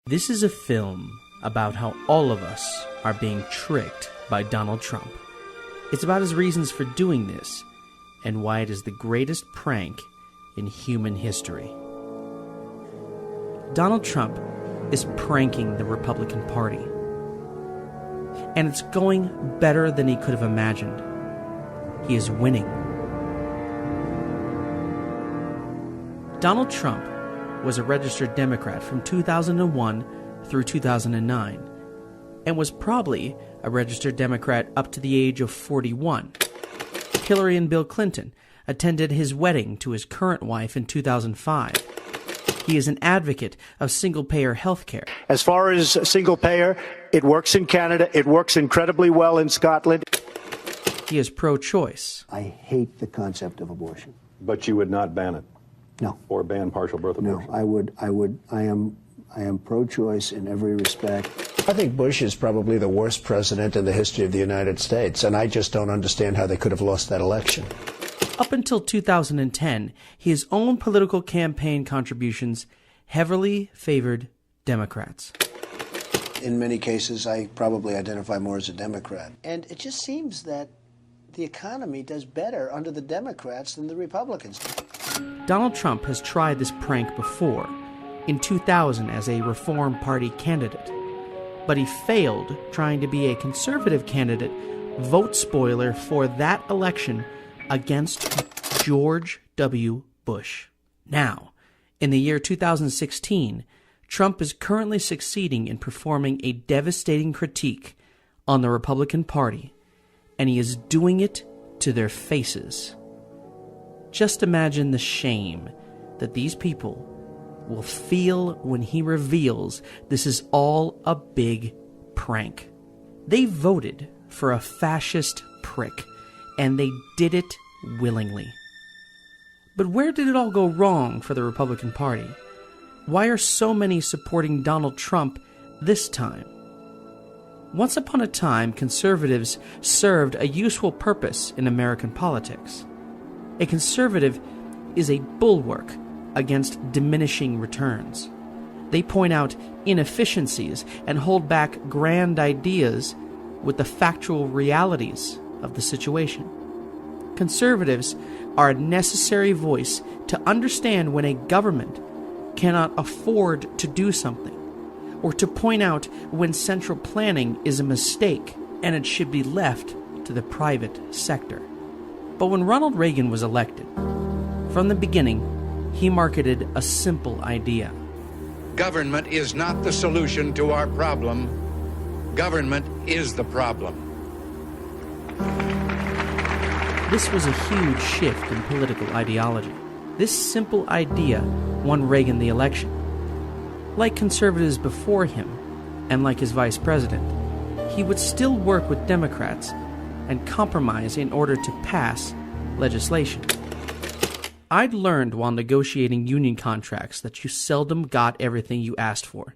This is a film about how all of us are being tricked by Donald Trump. It's about his reasons for doing this and why it is the greatest prank in human history. Donald Trump is pranking the Republican Party. And it's going better than he could have imagined. He is winning. Donald Trump was a registered Democrat from 2001 through 2009, and was probably a registered Democrat up to the age of 41. Hillary and Bill Clinton attended his wedding to his current wife in 2005. He is an advocate of single-payer health care. As far as single-payer, it works in Canada. It works incredibly well in Scotland. He is pro-choice. I hate the concept of abortion. But you would not ban it? No. Or ban partial birth abortion? No, I am pro-choice in every respect. I think Bush is probably the worst president in the history of the United States, and I just don't understand how they could have lost that election. Up until 2010, his own political campaign contributions heavily favored Democrats. In many cases, I probably identify more as a Democrat. And it just seems that the economy does better under the Democrats than the Republicans. Donald Trump has tried this prank before, in 2000 as a Reform Party candidate. But he failed trying to be a conservative candidate, vote spoiler for that election against George W. Bush. Now, in the year 2016, Trump is currently succeeding in performing a devastating critique on the Republican Party, and he is doing it to their faces. Just imagine the shame that these people will feel when he reveals this is all a big prank. They voted for a fascist prick, and they did it willingly. But where did it all go wrong for the Republican Party? Why are so many supporting Donald Trump this time? Once upon a time, conservatives served a useful purpose in American politics. A conservative is a bulwark against diminishing returns. They point out inefficiencies and hold back grand ideas with the factual realities of the situation. Conservatives are a necessary voice to understand when a government cannot afford to do something, or to point out when central planning is a mistake and it should be left to the private sector. But when Ronald Reagan was elected, from the beginning, he marketed a simple idea. Government is not the solution to our problem. Government is the problem. This was a huge shift in political ideology. This simple idea won Reagan the election. Like conservatives before him, and like his vice president, he would still work with Democrats and compromise in order to pass legislation. I'd learned while negotiating union contracts that you seldom got everything you asked for,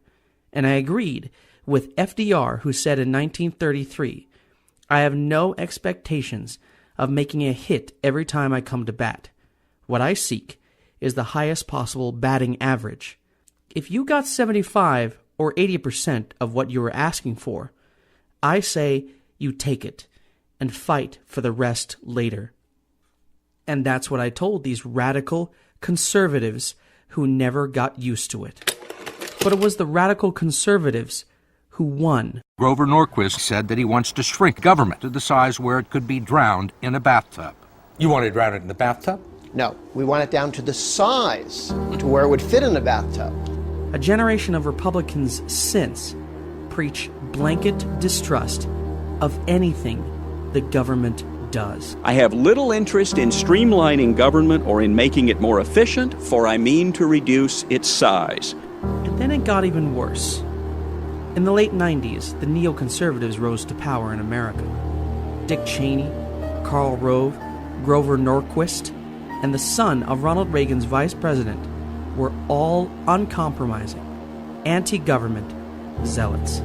and I agreed with FDR, who said in 1933, "I have no expectations of making a hit every time I come to bat. What I seek is the highest possible batting average. If you got 75 or 80% of what you were asking for, I say you take it and fight for the rest later." And that's what I told these radical conservatives who never got used to it. But it was the radical conservatives who won. Grover Norquist said that he wants to shrink government to the size where it could be drowned in a bathtub. You want to drown it in the bathtub? No, we want it down to the size to where it would fit in a bathtub. A generation of Republicans since preach blanket distrust of anything the government does. I have little interest in streamlining government or in making it more efficient, for I mean to reduce its size. And then it got even worse. In the late 90s, the neoconservatives rose to power in America. Dick Cheney, Karl Rove, Grover Norquist, and the son of Ronald Reagan's vice president were all uncompromising, anti-government zealots.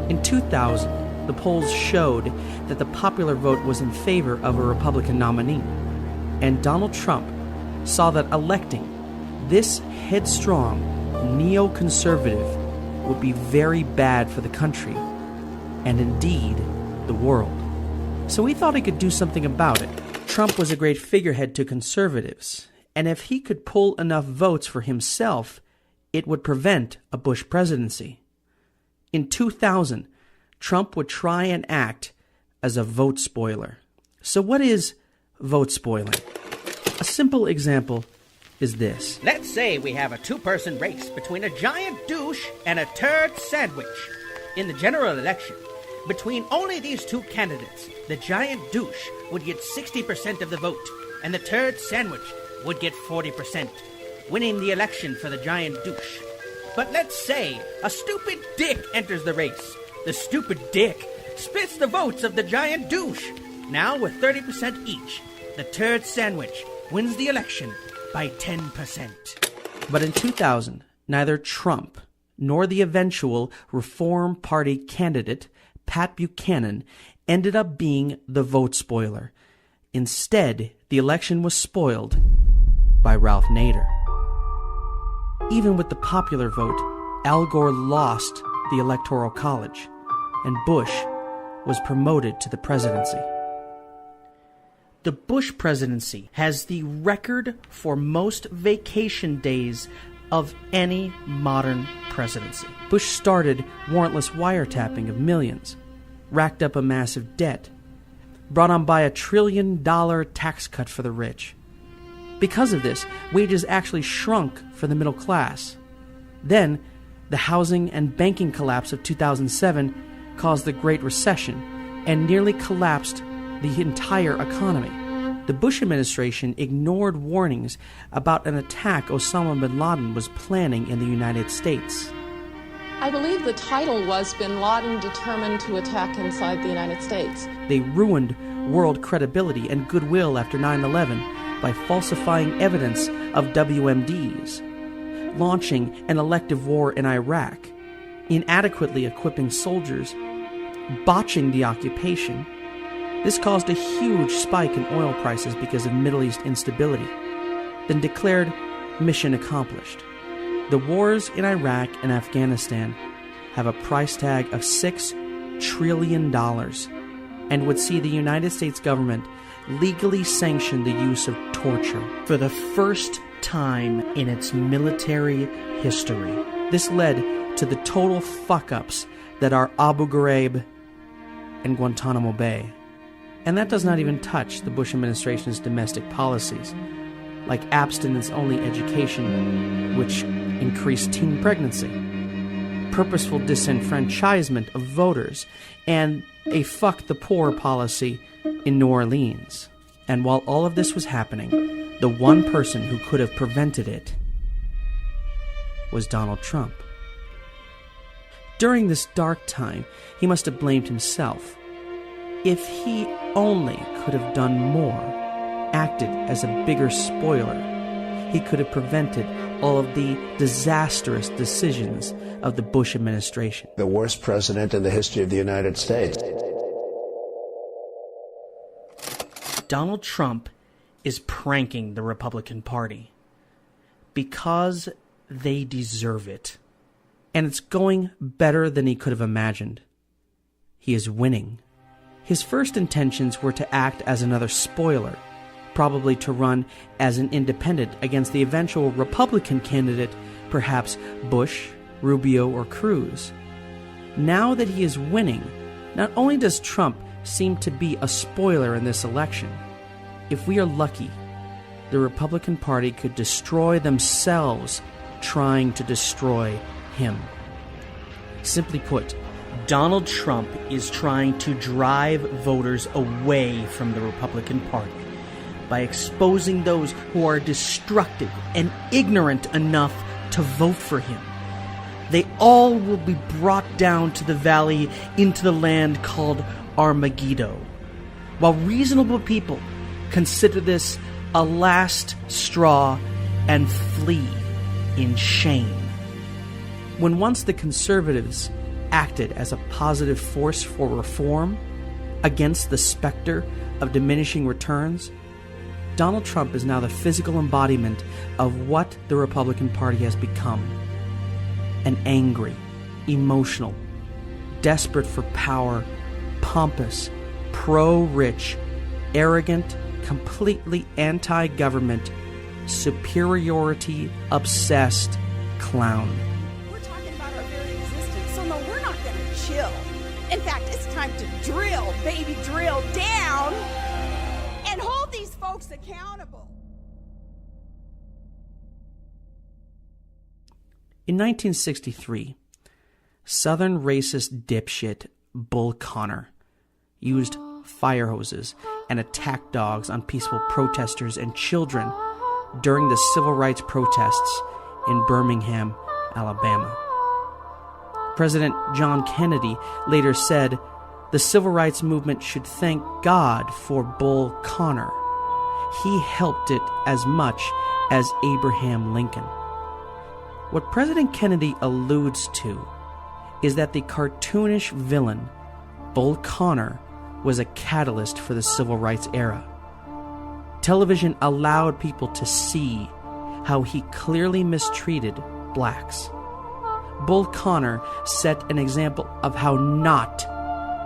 In 2000, the polls showed that the popular vote was in favor of a Republican nominee, and Donald Trump saw that electing this headstrong neoconservative would be very bad for the country, and indeed, the world. So he thought he could do something about it. Trump was a great figurehead to conservatives, and if he could pull enough votes for himself, it would prevent a Bush presidency. In 2000, Trump would try and act as a vote spoiler. So what is vote spoiling? A simple example is this. Let's say we have a two-person race between a giant douche and a turd sandwich. In the general election, between only these two candidates, the giant douche would get 60% of the vote, and the turd sandwich would get 40%, winning the election for the giant douche. But let's say a stupid dick enters the race. The stupid dick splits the votes of the giant douche. Now, with 30% each, the turd sandwich wins the election by 10%. But in 2000, neither Trump nor the eventual Reform Party candidate, Pat Buchanan, ended up being the vote spoiler. Instead, the election was spoiled by Ralph Nader. Even with the popular vote, Al Gore lost the Electoral College, and Bush was promoted to the presidency. The Bush presidency has the record for most vacation days of any modern presidency. Bush started warrantless wiretapping of millions, racked up a massive debt, brought on by $1 trillion tax cut for the rich. Because of this, wages actually shrunk for the middle class. Then, the housing and banking collapse of 2007 caused the Great Recession and nearly collapsed the entire economy. The Bush administration ignored warnings about an attack Osama bin Laden was planning in the United States. I believe the title was Bin Laden Determined to Attack Inside the United States. They ruined world credibility and goodwill after 9/11 by falsifying evidence of WMDs, launching an elective war in Iraq, inadequately equipping soldiers, botching the occupation. This caused a huge spike in oil prices because of Middle East instability, then declared mission accomplished. The wars in Iraq and Afghanistan have a price tag of $6 trillion and would see the United States government legally sanction the use of torture for the first time in its military history. This led to the total fuck-ups that are Abu Ghraib and Guantanamo Bay. And that does not even touch the Bush administration's domestic policies, like abstinence-only education, which increased teen pregnancy, purposeful disenfranchisement of voters, and a fuck-the-poor policy in New Orleans. And while all of this was happening, the one person who could have prevented it was Donald Trump. During this dark time, he must have blamed himself. If he only could have done more, acted as a bigger spoiler, he could have prevented all of the disastrous decisions of the Bush administration. The worst president in the history of the United States. Donald Trump is pranking the Republican Party because they deserve it. And it's going better than he could have imagined. He is winning. His first intentions were to act as another spoiler, probably to run as an independent against the eventual Republican candidate, perhaps Bush, Rubio, or Cruz. Now that he is winning, not only does Trump seem to be a spoiler in this election, if we are lucky, the Republican Party could destroy themselves trying to destroy him. Simply put, Donald Trump is trying to drive voters away from the Republican Party by exposing those who are destructive and ignorant enough to vote for him. They all will be brought down to the valley into the land called Armageddon, while reasonable people consider this a last straw and flee in shame. When once the conservatives acted as a positive force for reform against the specter of diminishing returns, Donald Trump is now the physical embodiment of what the Republican Party has become: an angry, emotional, desperate for power, pompous, pro-rich, arrogant, completely anti-government, superiority-obsessed clown. We're talking about our very existence, so no, we're not going to chill. In fact, it's time to drill, baby, drill down and hold these folks accountable. In 1963, Southern racist dipshit Bull Connor used fire hoses and attack dogs on peaceful protesters and children during the civil rights protests in Birmingham, Alabama. President John Kennedy later said the civil rights movement should thank God for Bull Connor. He helped it as much as Abraham Lincoln. What President Kennedy alludes to is that the cartoonish villain, Bull Connor, was a catalyst for the civil rights era. Television allowed people to see how he clearly mistreated blacks. Bull Connor set an example of how not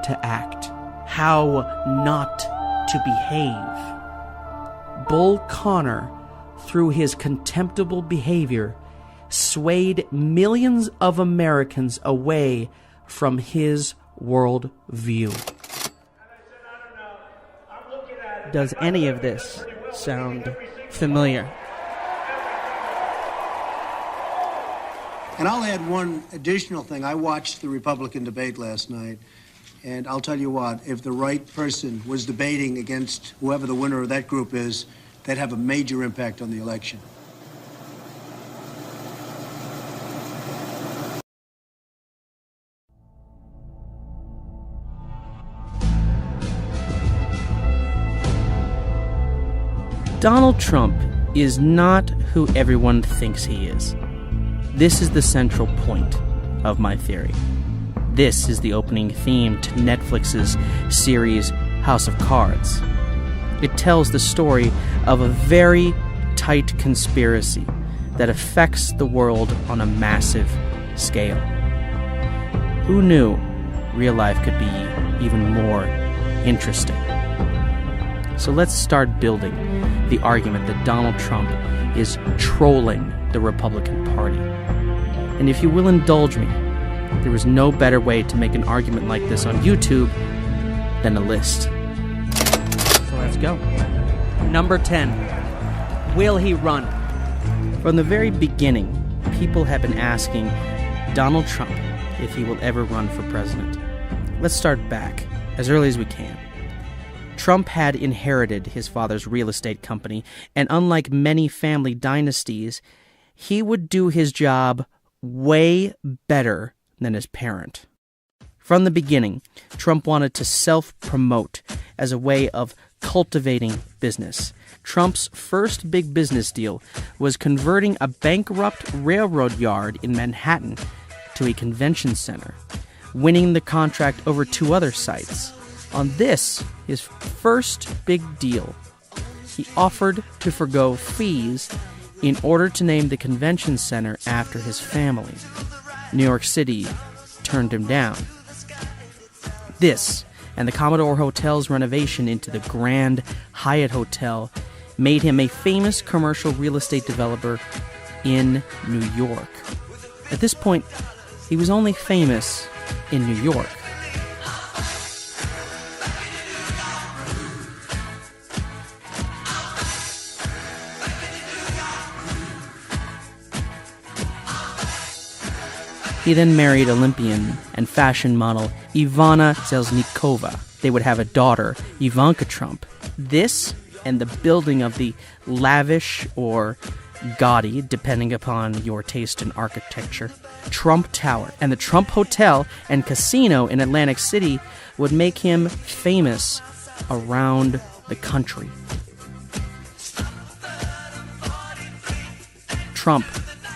to act, how not to behave. Bull Connor, through his contemptible behavior, swayed millions of Americans away from his world view. Does any of this sound familiar? And I'll add one additional thing. I watched the Republican debate last night, and I'll tell you what, if the right person was debating against whoever the winner of that group is, they'd have a major impact on the election. Donald Trump is not who everyone thinks he is. This is the central point of my theory. This is the opening theme to Netflix's series House of Cards. It tells the story of a very tight conspiracy that affects the world on a massive scale. Who knew real life could be even more interesting? So let's start building the argument that Donald Trump is trolling the Republican Party. And if you will indulge me, there is no better way to make an argument like this on YouTube than a list. So let's go. Number 10. Will he run? From the very beginning, people have been asking Donald Trump if he will ever run for president. Let's start back, as early as we can. Trump had inherited his father's real estate company, and unlike many family dynasties, he would do his job way better than his parent. From the beginning, Trump wanted to self-promote as a way of cultivating business. Trump's first big business deal was converting a bankrupt railroad yard in Manhattan to a convention center, winning the contract over 2 other sites. On this, his first big deal, he offered to forgo fees in order to name the convention center after his family. New York City turned him down. This, and the Commodore Hotel's renovation into the Grand Hyatt Hotel, made him a famous commercial real estate developer in New York. At this point, he was only famous in New York. He then married Olympian and fashion model Ivana Zelznikova. They would have a daughter, Ivanka Trump. This and the building of the lavish or gaudy, depending upon your taste in architecture, Trump Tower and the Trump Hotel and Casino in Atlantic City would make him famous around the country. Trump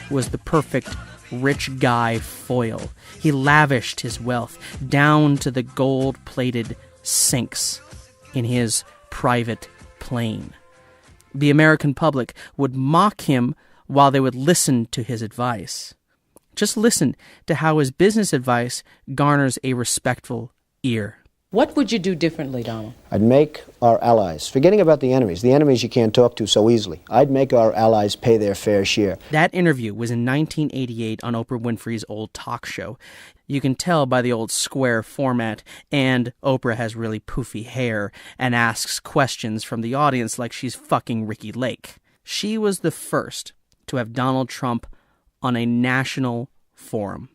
was the perfect rich guy foil. He lavished his wealth down to the gold-plated sinks in his private plane. The American public would mock him while they would listen to his advice. Just listen to how his business advice garners a respectful ear. What would you do differently, Donald? I'd make our allies, forgetting about the enemies you can't talk to so easily, I'd make our allies pay their fair share. That interview was in 1988 on Oprah Winfrey's old talk show. You can tell by the old square format, and Oprah has really poofy hair and asks questions from the audience like she's fucking Ricky Lake. She was the first to have Donald Trump on a national forum.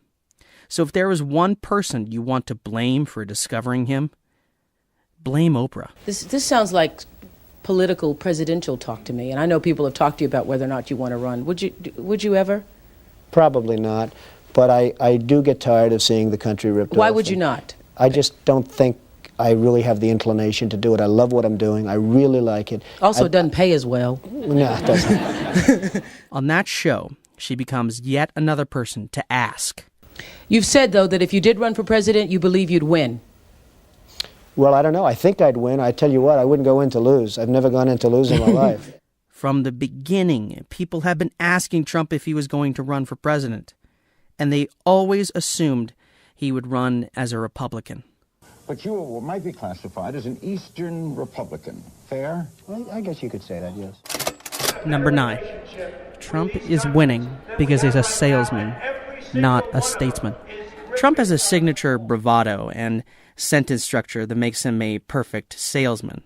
So if there was one person you want to blame for discovering him, blame Oprah. This sounds like political presidential talk to me, and I know people have talked to you about whether or not you want to run. Would you ever? Probably not, but I do get tired of seeing the country ripped off. Why would you not? I just don't think I really have the inclination to do it. I love what I'm doing. I really like it. Also, it doesn't pay as well. No, it doesn't. On that show, she becomes yet another person to ask. You've said, though, that if you did run for president, you believe you'd win. Well, I don't know. I think I'd win. I tell you what, I wouldn't go in to lose. I've never gone in to lose in my life. From the beginning, people have been asking Trump if he was going to run for president, and they always assumed he would run as a Republican. But you might be classified as an Eastern Republican. Fair? Well, I guess you could say that, yes. Number 9. Trump is winning because he's a salesman, not a statesman. Trump has a signature bravado and sentence structure that makes him a perfect salesman.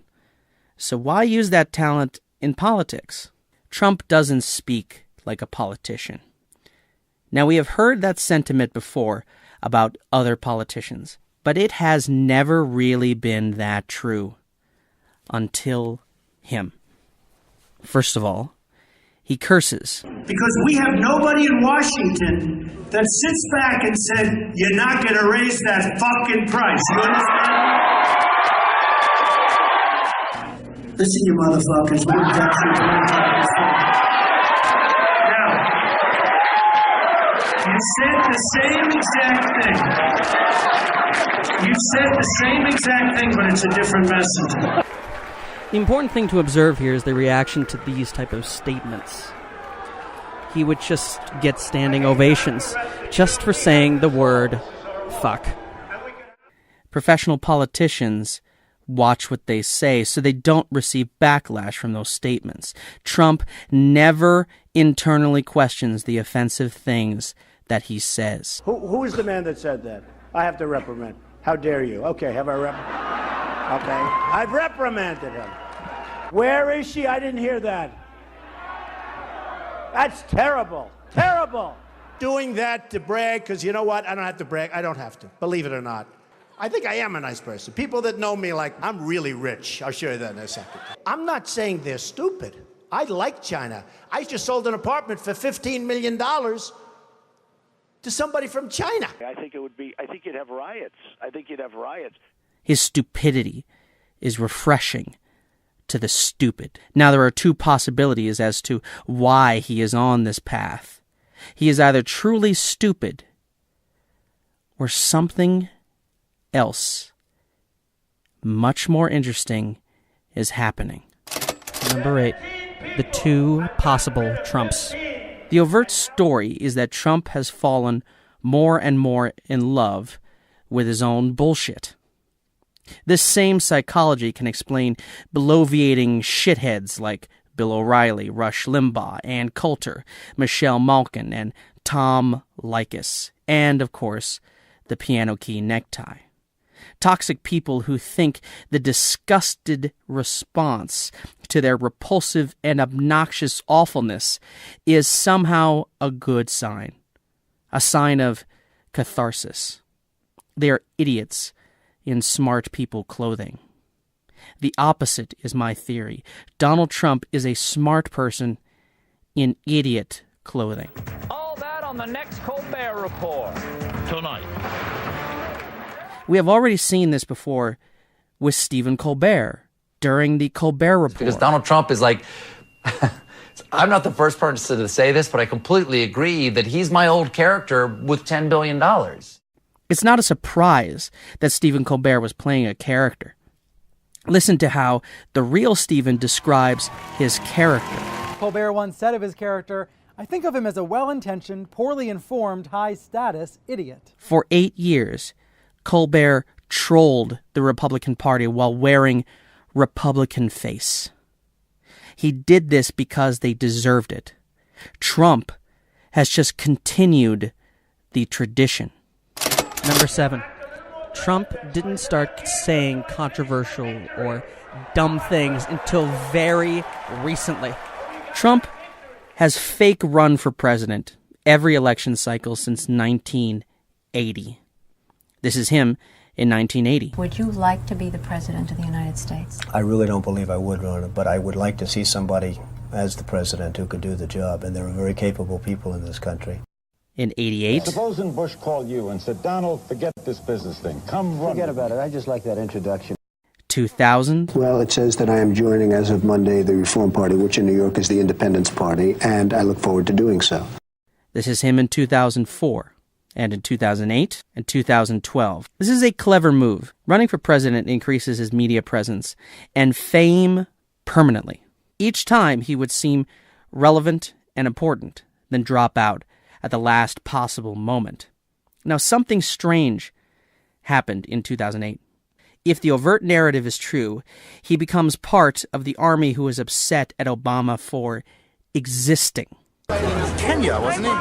So why use that talent in politics? Trump doesn't speak like a politician. Now, we have heard that sentiment before about other politicians, but it has never really been that true until him. First of all, he curses. Because we have nobody in Washington that sits back and said, you're not going to raise that fucking price. You understand? Listen, you motherfuckers. We've got you. Now, you said the same exact thing. You said the same exact thing, but it's a different message. The important thing to observe here is the reaction to these type of statements. He would just get standing ovations just for saying the word fuck. Professional politicians watch what they say so they don't receive backlash from those statements. Trump never internally questions the offensive things that he says. Who is the man that said that? I have to reprimand. How dare you? Okay, have I reprimanded? Okay, I've reprimanded him. Where is she? I didn't hear that. That's terrible. Terrible. Doing that to brag, because you know what? I don't have to brag. I don't have to, believe it or not. I think I am a nice person. People that know me like, I'm really rich. I'll show you that in a second. I'm not saying they're stupid. I like China. I just sold an apartment for $15 million to somebody from China. I think you'd have riots. His stupidity is refreshing to the stupid. Now, there are two possibilities as to why he is on this path. He is either truly stupid or something else much more interesting is happening. Number 8, the two possible Trumps. The overt story is that Trump has fallen more and more in love with his own bullshit. This same psychology can explain bloviating shitheads like Bill O'Reilly, Rush Limbaugh, Ann Coulter, Michelle Malkin, and Tom Leykis, and, of course, the piano key necktie. Toxic people who think the disgusted response to their repulsive and obnoxious awfulness is somehow a good sign, a sign of catharsis. They are idiots in smart people clothing. The opposite is my theory. Donald Trump is a smart person in idiot clothing. All that on the next Colbert Report tonight. We have already seen this before with Stephen Colbert during the Colbert Report. Because Donald Trump is like, I'm not the first person to say this, but I completely agree that he's my old character with $10 billion. It's not a surprise that Stephen Colbert was playing a character. Listen to how the real Stephen describes his character. Colbert once said of his character, I think of him as a well-intentioned, poorly informed, high-status idiot. For 8 years, Colbert trolled the Republican Party while wearing Republican face. He did this because they deserved it. Trump has just continued the tradition. Number 7. Trump didn't start saying controversial or dumb things until very recently. Trump has fake run for president every election cycle since 1980. This is him in 1980. Would you like to be the president of the United States? I really don't believe I would run it, but I would like to see somebody as the president who could do the job, and there are very capable people in this country. In 88. Supposing Bush called you and said, Donald, forget this business thing. Come run. Forget about it. I just like that introduction. 2000. Well, it says that I am joining as of Monday the Reform Party, which in New York is the Independence Party, and I look forward to doing so. This is him in 2004, and in 2008, and 2012. This is a clever move. Running for president increases his media presence and fame permanently. Each time he would seem relevant and important, then drop out at the last possible moment. Now, something strange happened in 2008. If the overt narrative is true, he becomes part of the army who is upset at Obama for existing. Kenya, wasn't he?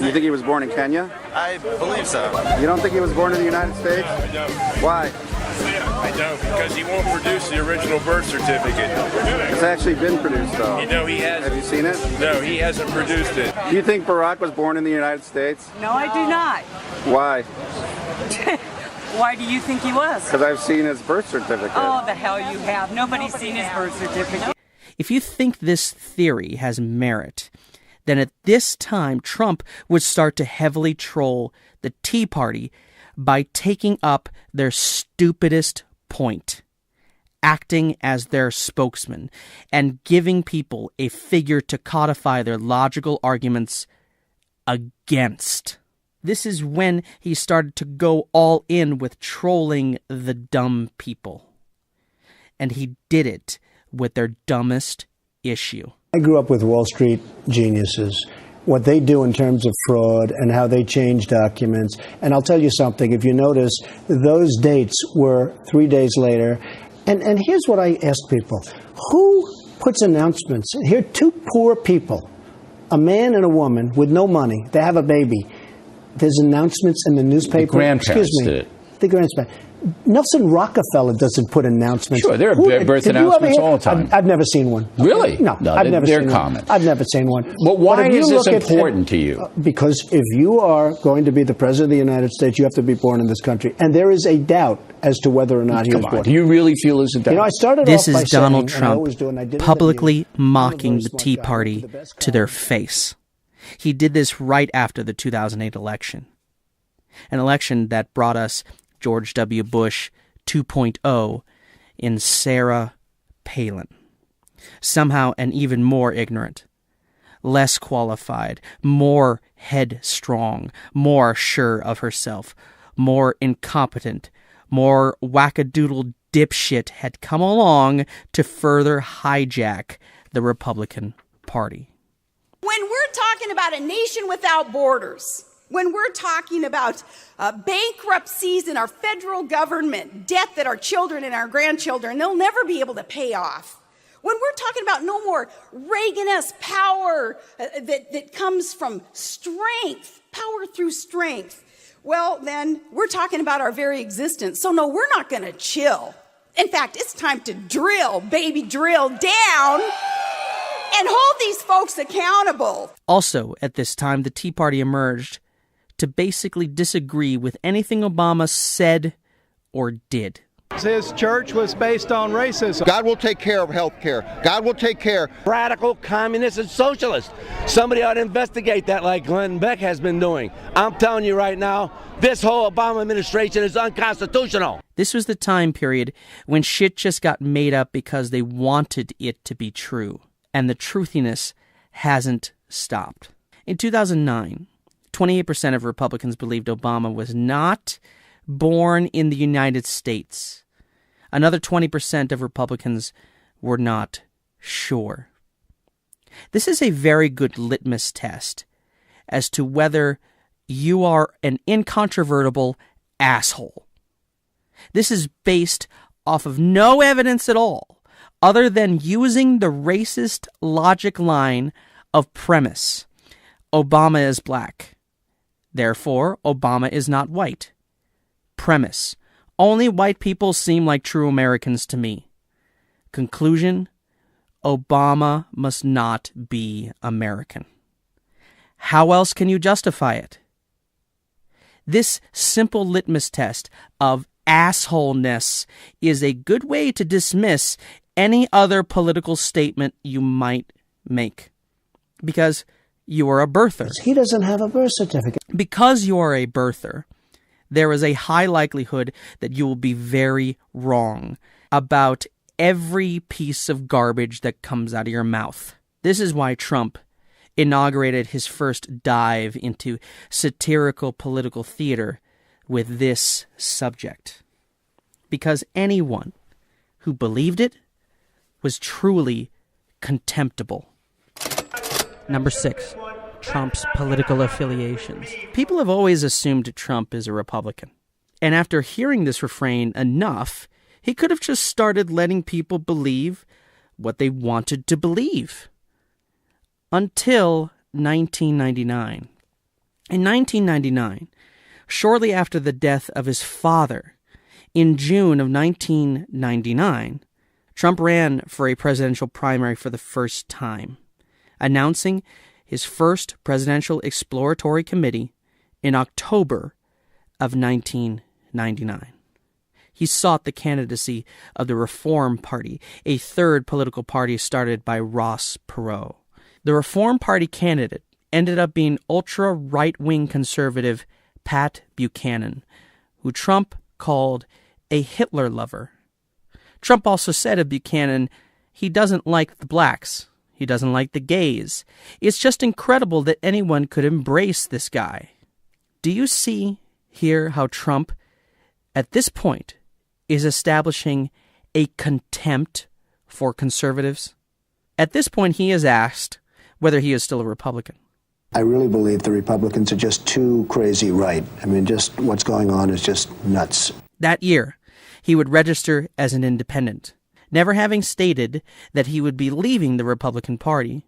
You think he was born in Kenya? I believe so. You don't think he was born in the United States? I don't. Why? I don't, because he won't produce the original birth certificate. It's actually been produced, though. You know he has. Have you seen it? No, he hasn't produced it. Do you think Barack was born in the United States? No, I do not. Why? Why do you think he was? Because I've seen his birth certificate. Oh, the hell you have. Nobody's seen his birth certificate. If you think this theory has merit, then at this time Trump would start to heavily troll the Tea Party by taking up their stupidest point, acting as their spokesman, and giving people a figure to codify their logical arguments against. This is when he started to go all in with trolling the dumb people. And he did it with their dumbest issue. I grew up with Wall Street geniuses, what they do in terms of fraud and how they change documents. And I'll tell you something, if you notice, those dates were 3 days later. And here's what I ask people. Who puts announcements? Here, two poor people, a man and a woman with no money. They have a baby. There's announcements in the newspaper. The grandparents did it. The grandparents. Nelson Rockefeller doesn't put announcements. Sure, there are birth announcements all the time. I've never seen one. Really? No, I've never seen common. one. I've never seen one. But why is this important to you? Because if you are going to be the President of the United States, you have to be born in this country. And there is a doubt as to whether or not he was born. Do you really feel there's a doubt? You know, I started this off by is Donald saying, Trump publicly mocking the Tea Party to their face. He did this right after the 2008 election. An election that brought us George W. Bush 2.0 in Sarah Palin. Somehow an even more ignorant, less qualified, more headstrong, more sure of herself, more incompetent, more wackadoodle dipshit had come along to further hijack the Republican Party. When we're talking about a nation without borders, when we're talking about bankruptcies in our federal government, debt that our children and our grandchildren, they'll never be able to pay off. When we're talking about no more Reagan-esque power that comes from strength, power through strength, well, then we're talking about our very existence. So no, we're not going to chill. In fact, it's time to drill, baby, drill down and hold these folks accountable. Also, at this time, the Tea Party emerged to basically disagree with anything Obama said or did. His church was based on racism. God will take care of health care. God will take care. Radical communist and socialist. Somebody ought to investigate that like Glenn Beck has been doing. I'm telling you right now, this whole Obama administration is unconstitutional. This was the time period when shit just got made up because they wanted it to be true. And the truthiness hasn't stopped. In 2009, 28% of Republicans believed Obama was not born in the United States. Another 20% of Republicans were not sure. This is a very good litmus test as to whether you are an incontrovertible asshole. This is based off of no evidence at all other than using the racist logic line of premise. Obama is black. Therefore, Obama is not white. Premise. Only white people seem like true Americans to me. Conclusion. Obama must not be American. How else can you justify it? This simple litmus test of assholeness is a good way to dismiss any other political statement you might make. Because you are a birther. He doesn't have a birth certificate. Because you are a birther, there is a high likelihood that you will be very wrong about every piece of garbage that comes out of your mouth. This is why Trump inaugurated his first dive into satirical political theater with this subject. Because anyone who believed it was truly contemptible. Number 6, Trump's political affiliations. People have always assumed Trump is a Republican. And after hearing this refrain enough, he could have just started letting people believe what they wanted to believe. Until 1999. In 1999, shortly after the death of his father, in June of 1999, Trump ran for a presidential primary for the first time, announcing his first presidential exploratory committee in October of 1999. He sought the candidacy of the Reform Party, a third political party started by Ross Perot. The Reform Party candidate ended up being ultra-right-wing conservative Pat Buchanan, who Trump called a Hitler lover. Trump also said of Buchanan, he doesn't like the blacks. He doesn't like the gays. It's just incredible that anyone could embrace this guy. Do you see here how Trump, at this point, is establishing a contempt for conservatives? At this point, he is asked whether he is still a Republican. I really believe the Republicans are just too crazy right. I mean, just what's going on is just nuts. That year, he would register as an independent, never having stated that he would be leaving the Republican Party,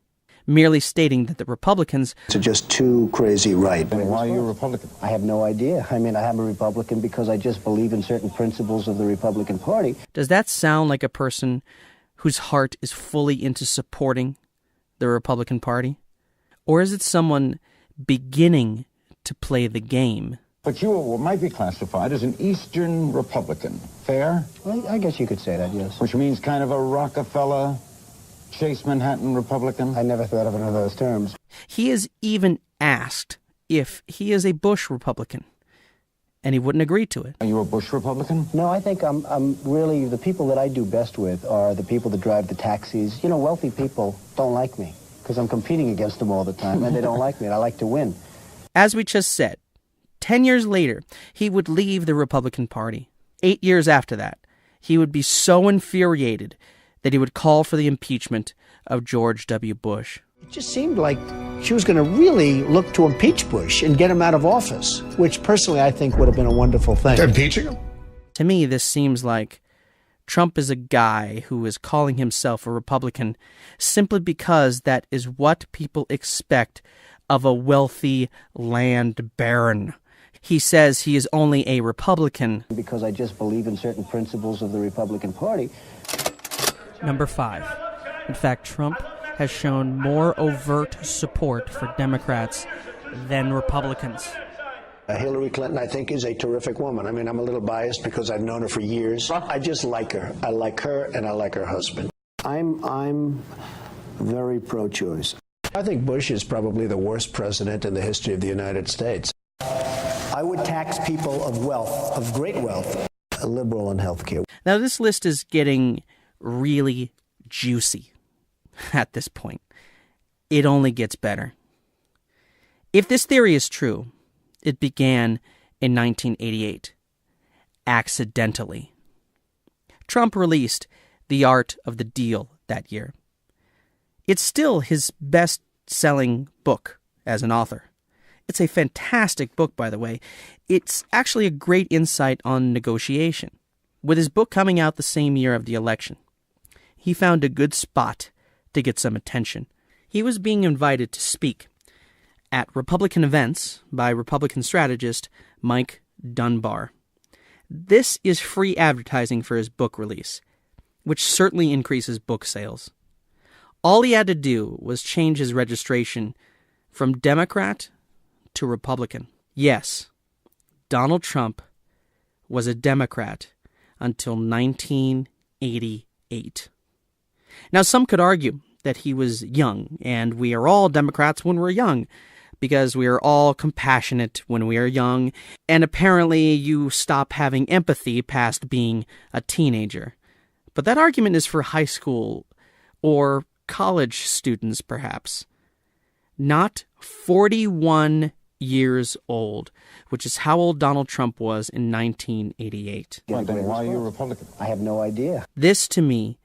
merely stating that the Republicans are just too crazy right. And why are you a Republican? I have no idea. I mean, I am a Republican because I just believe in certain principles of the Republican Party. Does that sound like a person whose heart is fully into supporting the Republican Party? Or is it someone beginning to play the game? But you are what might be classified as an Eastern Republican. Fair? Well, I guess you could say that, yes. Which means kind of a Rockefeller, Chase Manhattan Republican? I never thought of it in those terms. He is even asked if he is a Bush Republican, and he wouldn't agree to it. Are you a Bush Republican? No, I think I'm really, the people that I do best with are the people that drive the taxis. You know, wealthy people don't like me because I'm competing against them all the time, and they don't like me, and I like to win. As we just said, 10 years later, he would leave the Republican Party. 8 years after that, he would be so infuriated that he would call for the impeachment of George W. Bush. It just seemed like she was going to really look to impeach Bush and get him out of office, which personally I think would have been a wonderful thing. Impeaching him? To me, this seems like Trump is a guy who is calling himself a Republican simply because that is what people expect of a wealthy land baron. He says he is only a Republican because I just believe in certain principles of the Republican Party. Number 5. In fact, Trump has shown more overt support for Democrats than Republicans. Hillary Clinton, I think, is a terrific woman. I mean, I'm a little biased because I've known her for years. I just like her. I like her, and I like her husband. I'm very pro-choice. I think Bush is probably the worst president in the history of the United States. I would tax people of wealth, of great wealth, liberal in health care. Now, this list is getting really juicy at this point. It only gets better. If this theory is true, it began in 1988, accidentally. Trump released The Art of the Deal that year. It's still his best-selling book as an author. It's a fantastic book, by the way. It's actually a great insight on negotiation. With his book coming out the same year of the election, he found a good spot to get some attention. He was being invited to speak at Republican events by Republican strategist Mike Dunbar. This is free advertising for his book release, which certainly increases book sales. All he had to do was change his registration from Democrat to Republican. Yes, Donald Trump was a Democrat until 1988. Now, some could argue that he was young, and we are all Democrats when we're young, because we are all compassionate when we are young, and apparently you stop having empathy past being a teenager. But that argument is for high school or college students, perhaps. Not 41 years old, which is how old Donald Trump was in 1988. Well, then why are you a Republican? I have no idea. This, to me,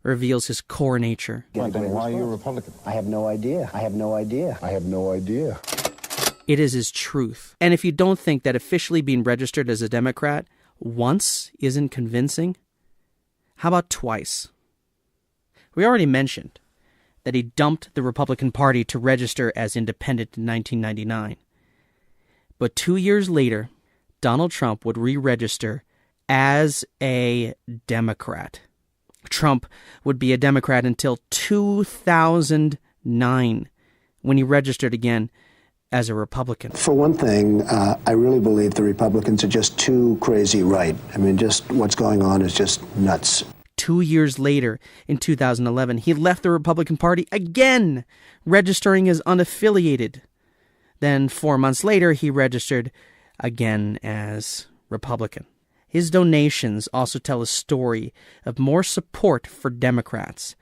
reveals his core nature. Well, then why are you a Republican? I have no idea. I have no idea. I have no idea. It is his truth. And if you don't think that officially being registered as a Democrat once isn't convincing, how about twice? We already mentioned that he dumped the Republican Party to register as independent in 1999. But 2 years later, Donald Trump would re-register as a Democrat. Trump would be a Democrat until 2009, when he registered again as a Republican. For one thing, I really believe the Republicans are just too crazy right. I mean, just what's going on is just nuts. 2 years later, in 2011, he left the Republican Party again, registering as unaffiliated. Then 4 months later, he registered again as Republican. His donations also tell a story of more support for Democrats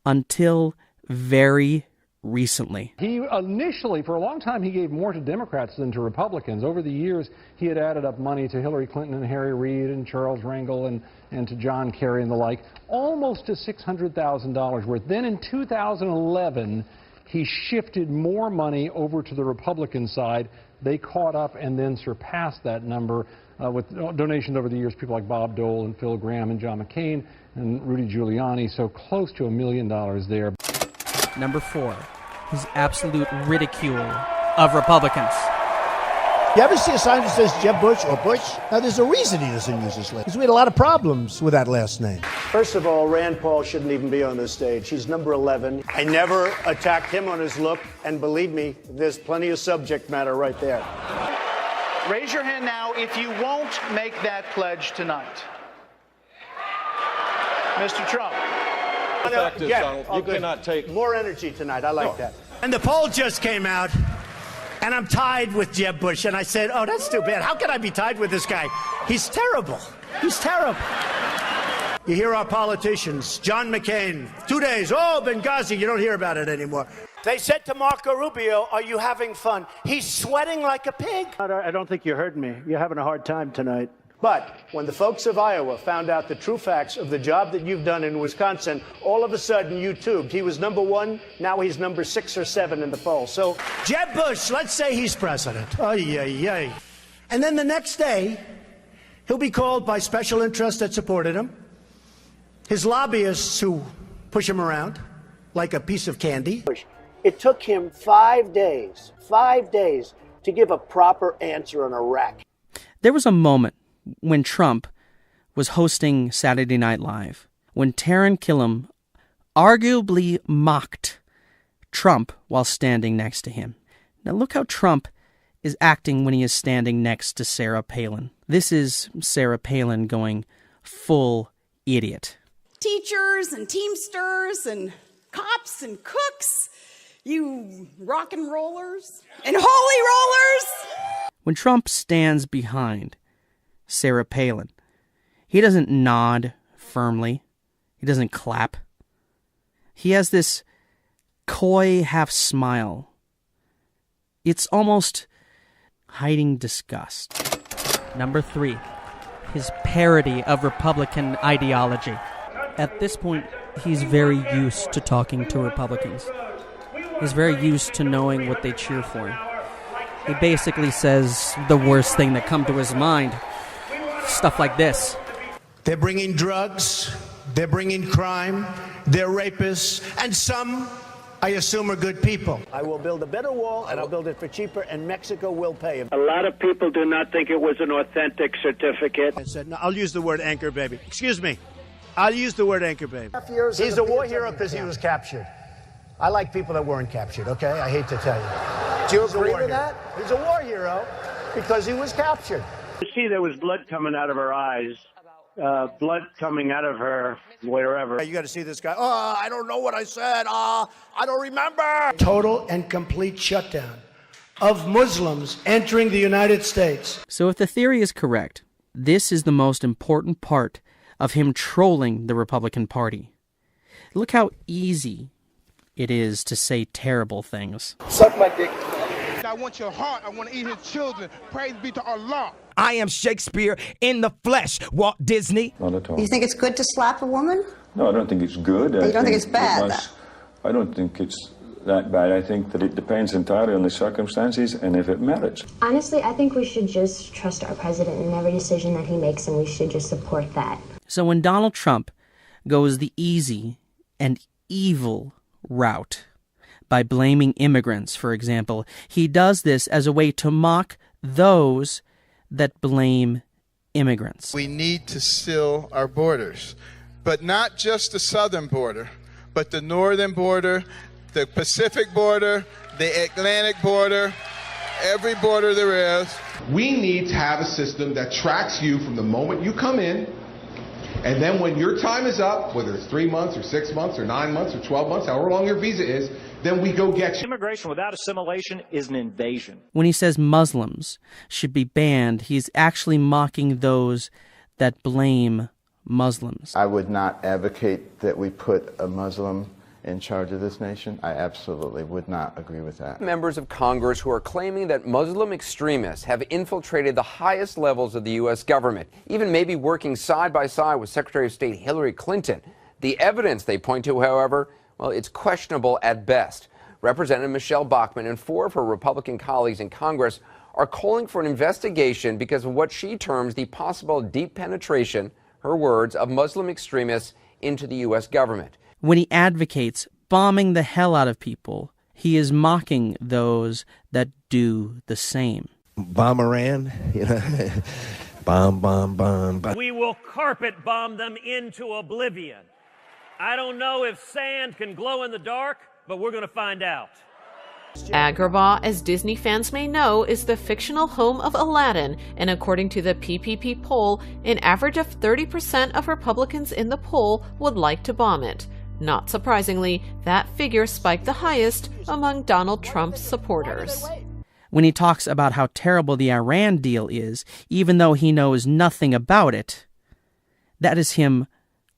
until very recently. He initially, for a long time, he gave more to Democrats than to Republicans. Over the years, he had added up money to Hillary Clinton and Harry Reid and Charles Rangel and to John Kerry and the like, almost to $600,000 worth. Then in 2011, he shifted more money over to the Republican side. They caught up and then surpassed that number with donations over the years, people like Bob Dole and Phil Gramm and John McCain and Rudy Giuliani, so close to $1 million there. Number 4, his absolute ridicule of Republicans. You ever see a sign that says Jeb Bush or Bush? Now, there's a reason he doesn't use his last name, because we had a lot of problems with that last name. First of all, Rand Paul shouldn't even be on this stage. He's number 11. I never attacked him on his look, and believe me, there's plenty of subject matter right there. Raise your hand now if you won't make that pledge tonight. Mr. Trump. The fact is, Donald, you cannot take more energy tonight. I like that. And the poll just came out, and I'm tied with Jeb Bush. And I said, oh, that's too bad. How can I be tied with this guy? He's terrible. He's terrible. You hear our politicians, John McCain, 2 days, oh, Benghazi, you don't hear about it anymore. They said to Marco Rubio, are you having fun? He's sweating like a pig. I don't think you heard me. You're having a hard time tonight. But when the folks of Iowa found out the true facts of the job that you've done in Wisconsin, all of a sudden you tubed. He was number 1, now he's number 6 or 7 in the poll. So Jeb Bush, let's say he's president. Ay. And then the next day, he'll be called by special interests that supported him, his lobbyists who push him around like a piece of candy. It took him 5 days to give a proper answer on Iraq. There was a moment when Trump was hosting Saturday Night Live, when Taran Killam arguably mocked Trump while standing next to him. Now look how Trump is acting when he is standing next to Sarah Palin. This is Sarah Palin going full idiot. Teachers and Teamsters and cops and cooks, you rock and rollers and holy rollers. When Trump stands behind Sarah Palin, he doesn't nod firmly. He doesn't clap. He has this coy half smile. It's almost hiding disgust. Number 3, his parody of Republican ideology. At this point, he's very used to talking to Republicans. He's very used to knowing what they cheer for. He basically says the worst thing that come to his mind. Stuff like this. They're bringing drugs, they're bringing crime, they're rapists, and some, I assume, are good people. I will build a better wall, and I'll build it for cheaper, and Mexico will pay. A lot of people do not think it was an authentic certificate. I said, no, I'll use the word anchor baby. Excuse me. I'll use the word anchor baby. He's a war hero because he was captured. I like people that weren't captured, okay? I hate to tell you. Do you agree with that? He's a war hero because he was captured. You see, there was blood coming out of her eyes, blood coming out of her wherever. You got to see this guy. Oh, I don't know what I said. I don't remember. Total and complete shutdown of Muslims entering the United States. So if the theory is correct, this is the most important part of him trolling the Republican Party. Look how easy it is to say terrible things. Suck my dick. I want your heart. I want to eat his children. Praise be to Allah. I am Shakespeare in the flesh, Walt Disney. Not at all. You think it's good to slap a woman? No, I don't think it's good. You don't think it's bad? I don't think it's that bad. I think that it depends entirely on the circumstances and if it merits. Honestly, I think we should just trust our president in every decision that he makes, and we should just support that. So when Donald Trump goes the easy and evil route by blaming immigrants, for example, he does this as a way to mock those that blame immigrants. We need to seal our borders, but not just the southern border, but the northern border, the Pacific border, the Atlantic border, every border there is. We need to have a system that tracks you from the moment you come in, and then when your time is up, whether it's 3 months or 6 months or 9 months or 12 months, however long your visa is, then we go get you. Immigration without assimilation is an invasion. When he says Muslims should be banned, he's actually mocking those that blame Muslims. I would not advocate that we put a Muslim in charge of this nation. I absolutely would not agree with that. Members of Congress who are claiming that Muslim extremists have infiltrated the highest levels of the U.S. government, even maybe working side by side with Secretary of State Hillary Clinton. The evidence they point to, however, well, it's questionable at best. Representative Michelle Bachmann and 4 of her Republican colleagues in Congress are calling for an investigation because of what she terms the possible deep penetration, her words, of Muslim extremists into the U.S. government. When he advocates bombing the hell out of people, he is mocking those that do the same. Bomb Iran, you know, bomb. We will carpet bomb them into oblivion. I don't know if sand can glow in the dark, but we're going to find out. Agrabah, as Disney fans may know, is the fictional home of Aladdin, and according to the PPP poll, an average of 30% of Republicans in the poll would like to bomb it. Not surprisingly, that figure spiked the highest among Donald Trump's supporters. When he talks about how terrible the Iran deal is, even though he knows nothing about it, that is him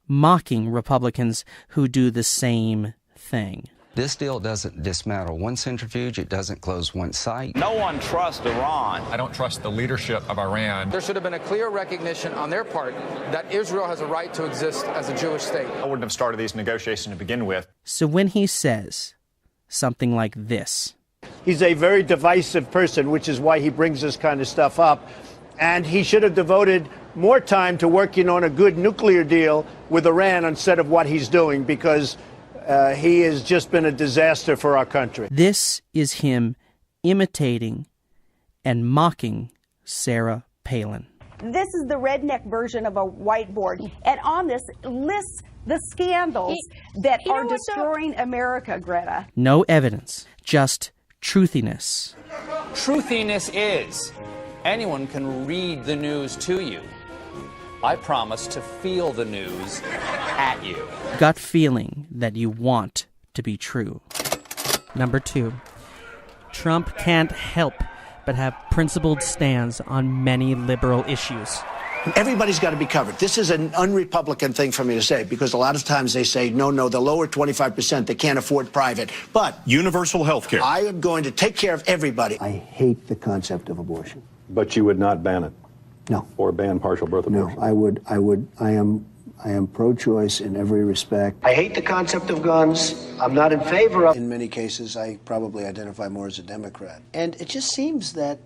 mocking Republicans who do the same thing. This deal doesn't dismantle one centrifuge. It doesn't close one site. No one trusts Iran. I don't trust the leadership of Iran. There should have been a clear recognition on their part that Israel has a right to exist as a Jewish state. I wouldn't have started these negotiations to begin with. So when he says something like this, he's a very divisive person, which is why he brings this kind of stuff up. And he should have devoted more time to working on a good nuclear deal with Iran instead of what he's doing, because he has just been a disaster for our country. This is him imitating and mocking Sarah Palin. This is the redneck version of a whiteboard. And on this lists the scandals that are destroying America, Greta. No evidence, just truthiness. Truthiness is anyone can read the news to you. I promise to feel the news at you. Gut feeling that you want to be true. Number 2, Trump can't help but have principled stands on many liberal issues. Everybody's got to be covered. This is an un-Republican thing for me to say, because a lot of times they say, no, the lower 25%, they can't afford private. But universal health care. I am going to take care of everybody. I hate the concept of abortion. But you would not ban it? No. Or ban partial birth abortion? No, I am I am pro-choice in every respect. I hate the concept of guns. I'm not in favor of. In many cases, I probably identify more as a Democrat. And it just seems that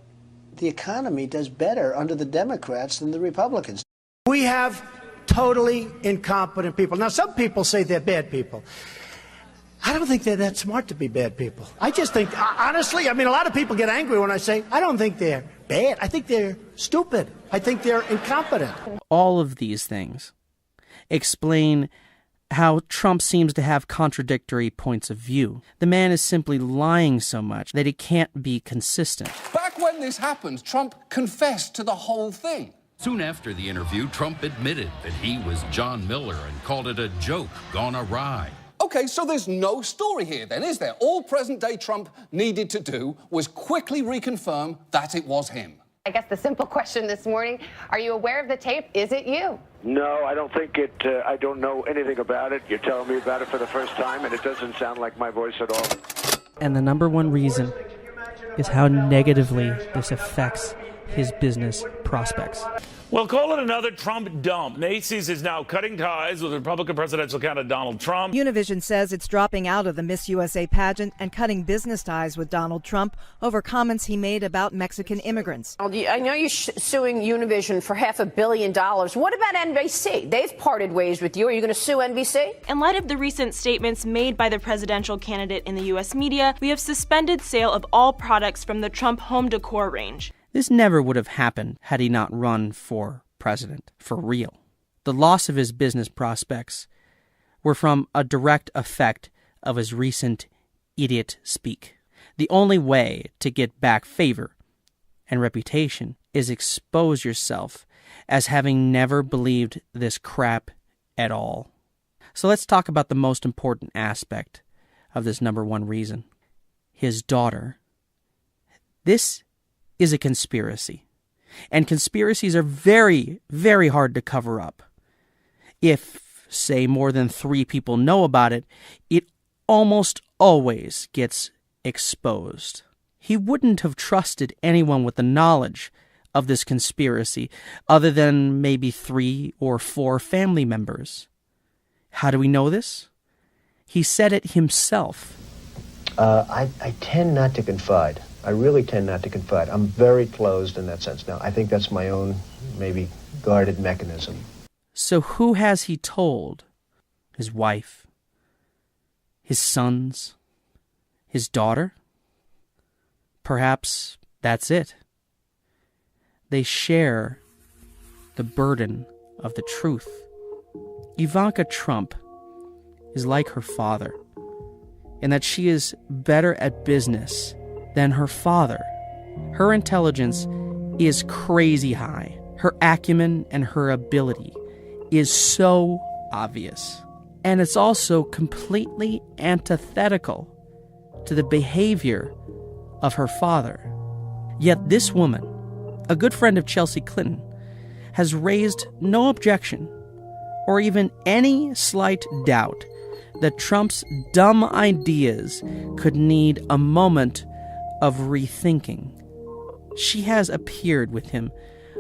the economy does better under the Democrats than the Republicans. We have totally incompetent people. Now, some people say they're bad people. I don't think they're that smart to be bad people. I just think, honestly, I mean, a lot of people get angry when I say, I don't think they're bad. I think they're stupid. I think they're incompetent. All of these things explain how Trump seems to have contradictory points of view. The man is simply lying so much that he can't be consistent. Back when this happened, Trump confessed to the whole thing. Soon after the interview, Trump admitted that he was John Miller and called it a joke gone awry. Okay, so there's no story here then, is there? All present-day Trump needed to do was quickly reconfirm that it was him. I guess the simple question this morning, are you aware of the tape? Is it you? No, I don't think it, I don't know anything about it. You're telling me about it for the first time, and it doesn't sound like my voice at all. And the number one reason is how negatively this affects his business prospects. Well, call it another Trump dump. Macy's is now cutting ties with Republican presidential candidate Donald Trump. Univision says it's dropping out of the Miss USA pageant and cutting business ties with Donald Trump over comments he made about Mexican immigrants. I know you're suing Univision for $500 million. What about NBC? They've parted ways with you. Are you going to sue NBC? In light of the recent statements made by the presidential candidate in the U.S. media, we have suspended sale of all products from the Trump home decor range. This never would have happened had he not run for president, for real. The loss of his business prospects were from a direct effect of his recent idiot speak. The only way to get back favor and reputation is expose yourself as having never believed this crap at all. So let's talk about the most important aspect of this number one reason. His daughter. This is a conspiracy. And conspiracies are very, very hard to cover up. If, say, more than 3 people know about it, it almost always gets exposed. He wouldn't have trusted anyone with the knowledge of this conspiracy other than maybe 3 or 4 family members. How do we know this? He said it himself. I tend not to confide. I really tend not to confide. I'm very closed in that sense. Now, I think that's my own, maybe, guarded mechanism. So who has he told? His wife? His sons? His daughter? Perhaps that's it. They share the burden of the truth. Ivanka Trump is like her father, in that she is better at business than her father. Her intelligence is crazy high. Her acumen and her ability is so obvious. And it's also completely antithetical to the behavior of her father. Yet this woman, a good friend of Chelsea Clinton, has raised no objection or even any slight doubt that Trump's dumb ideas could need a moment of rethinking. She has appeared with him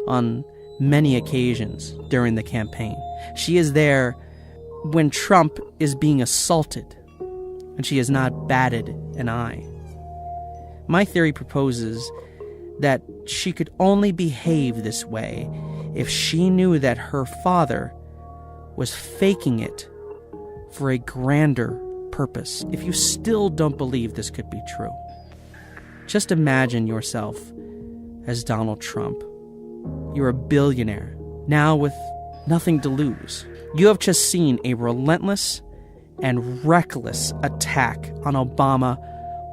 on many occasions during the campaign. She is there when Trump is being assaulted, and she has not batted an eye. My theory proposes that she could only behave this way if she knew that her father was faking it for a grander purpose. If you still don't believe this could be true, just imagine yourself as Donald Trump. You're a billionaire, now with nothing to lose. You have just seen a relentless and reckless attack on Obama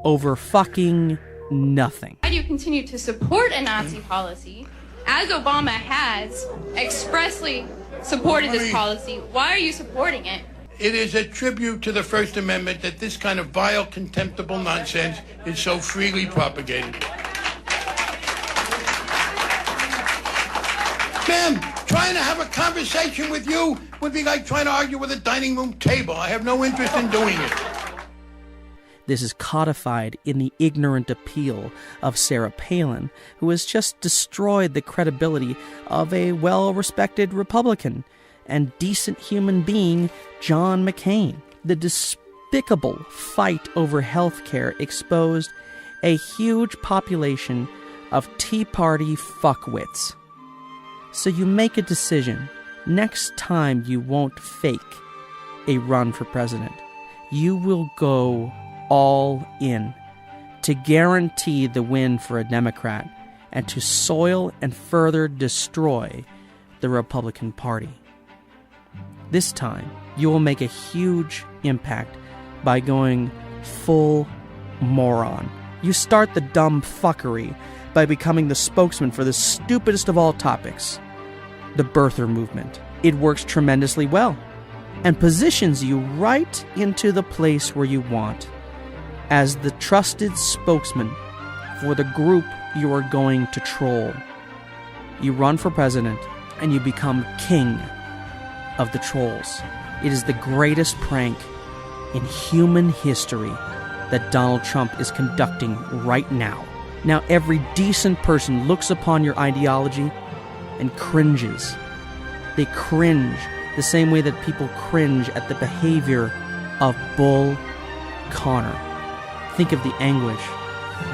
over fucking nothing. Why do you continue to support a Nazi policy, as Obama has expressly supported this policy? Why are you supporting it? It is a tribute to the First Amendment that this kind of vile, contemptible nonsense is so freely propagated. Ma'am, trying to have a conversation with you would be like trying to argue with a dining room table. I have no interest in doing it. This is codified in the ignorant appeal of Sarah Palin, who has just destroyed the credibility of a well-respected Republican and decent human being John McCain. The despicable fight over health care exposed a huge population of Tea Party fuckwits. So you make a decision. Next time you won't fake a run for president. You will go all in to guarantee the win for a Democrat and to soil and further destroy the Republican Party. This time, you will make a huge impact by going full moron. You start the dumb fuckery by becoming the spokesman for the stupidest of all topics, the birther movement. It works tremendously well and positions you right into the place where you want as the trusted spokesman for the group you are going to troll. You run for president and you become king of the trolls. It is the greatest prank in human history that Donald Trump is conducting right now. Now every decent person looks upon your ideology and cringes. They cringe the same way that people cringe at the behavior of Bull Connor. Think of the anguish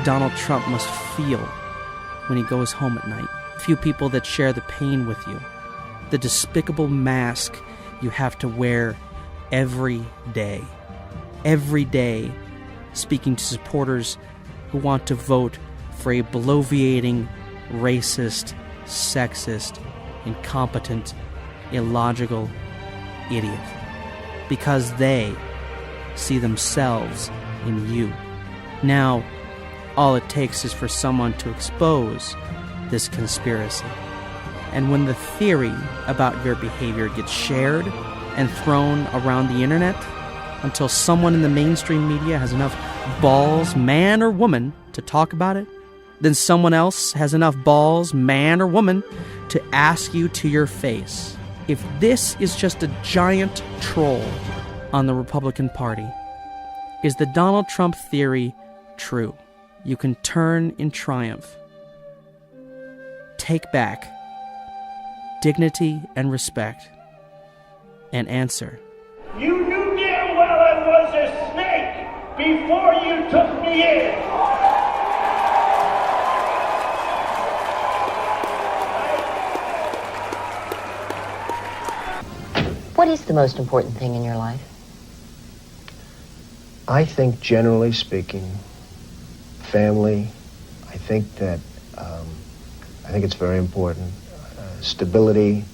Donald Trump must feel when he goes home at night. Few people that share the pain with you. The despicable mask you have to wear every day. Every day, speaking to supporters who want to vote for a bloviating, racist, sexist, incompetent, illogical idiot. Because they see themselves in you. Now, all it takes is for someone to expose this conspiracy. And when the theory about your behavior gets shared and thrown around the internet, until someone in the mainstream media has enough balls, man or woman, to talk about it, then someone else has enough balls, man or woman, to ask you to your face, if this is just a giant troll on the Republican Party, is the Donald Trump theory true? You can turn in triumph. Take back dignity and respect and answer. You knew damn well I was a snake before you took me in. What is the most important thing in your life? I think, generally speaking, family. I think it's very important. Stability.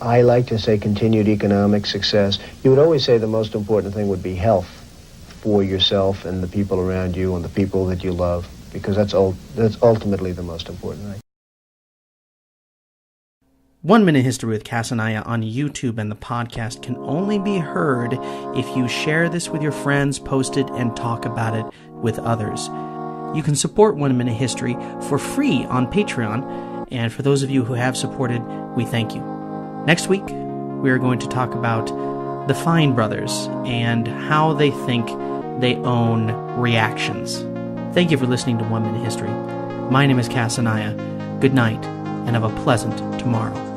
I like to say continued economic success. You would always say the most important thing would be health for yourself and the people around you and the people that you love, because that's ultimately the most important thing. 1 Minute History with Cass Anaya on YouTube and the podcast can only be heard if you share this with your friends, post it, and talk about it with others. You can support 1 Minute History for free on Patreon, and for those of you who have supported, we thank you. Next week, we are going to talk about the Fine Brothers and how they think they own reactions. Thank you for listening to 1 Minute History. My name is Cass Anaya. Good night, and have a pleasant tomorrow.